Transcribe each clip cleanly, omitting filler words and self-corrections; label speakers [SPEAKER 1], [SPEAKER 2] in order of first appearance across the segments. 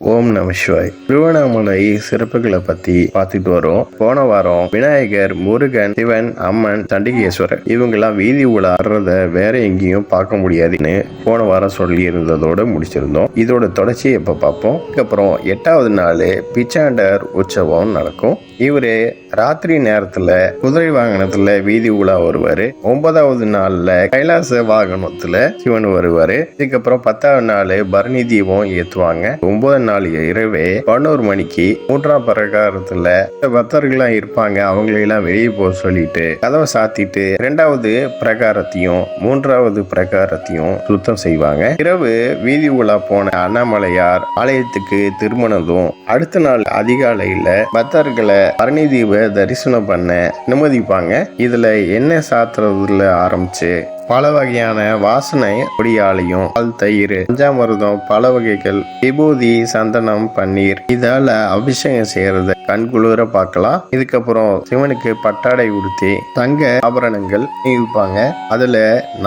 [SPEAKER 1] ஓம் நம சிவாய். திருவண்ணாமலை சிறப்புகளை பத்தி பார்த்துட்டு வரோம். போன வாரம் விநாயகர், முருகன், சிவன், அம்மன், சண்டிகேஸ்வரர் இவங்கெல்லாம் வீதி உலா ஆடுறத வேற எங்கேயும் பார்க்க முடியாதுன்னு போன வாரம் சொல்லி இருந்ததோட முடிச்சிருந்தோம். இதோட தொடர்ச்சியை இப்ப பார்ப்போம். அதுக்கப்புறம் 8வது நாள் பிச்சாண்டர் உற்சவம் நடக்கும். இவரு ராத்திரி நேரத்துல குதிரை வாகனத்துல வீதி உலா வருவாரு. 9வது நாள்ல கைலாச வாகனத்துல சிவன் வருவாரு. இதுக்கப்புறம் 10வது நாள் பரணி தீபம் ஏத்துவாங்க. 9 நாள் இரவே 11 மணிக்கு 3ஆம் பிரகாரத்துல பக்தர்கள்லாம் இருப்பாங்க. அவங்களெல்லாம் வெளியே போக சொல்லிட்டு கதவை சாத்திட்டு 2வது பிரகாரத்தையும் 3வது பிரகாரத்தையும் சுத்தம் செய்வாங்க. இரவு வீதி உலா போன அண்ணாமலையார் ஆலயத்துக்கு திரும்பினதும் அடுத்த நாள் அதிகாலையில பக்தர்களை பரணி தீப தரிசனம் பண்ண அனுமதிப்பாங்க. இதுல எண்ணெய் சாத்துறதுல ஆரம்பிச்சு பல வகையான வாசனை பொடியாலையும் பால், தயிர், பஞ்சாமிர்தம், பல வகைகள், விபூதி, சந்தனம், பன்னீர் இதால அபிஷேகம் செய்யறத கண்குளிர பார்க்கலாம். இதுக்கப்புறம் சிவனுக்கு பட்டாடை உடுத்தி தங்க ஆபரணங்கள் இருப்பாங்க. அதுல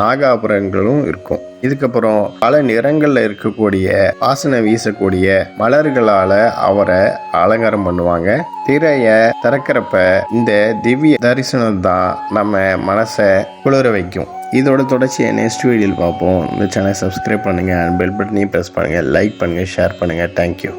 [SPEAKER 1] நாக ஆபரணங்களும் இருக்கும். இதுக்கப்புறம் பல நிறங்கள்ல இருக்கக்கூடிய வாசனை வீசக்கூடிய மலர்களால அவரை அலங்காரம் பண்ணுவாங்க. திரைய திறக்கிறப்ப இந்த திவ்ய தரிசனம் தான் நம்ம மனசை குளிர வைக்கும். இதோட தொடர்ச்சியை நெக்ஸ்ட் வீடியோவில் பார்ப்போம். இந்த சேனலை சப்ஸ்கிரைப் பண்ணுங்க, பெல் பட்டனையும் ப்ரெஸ் பண்ணுங்க, லைக் பண்ணுங்க, ஷேர் பண்ணுங்க. தேங்க்யூ.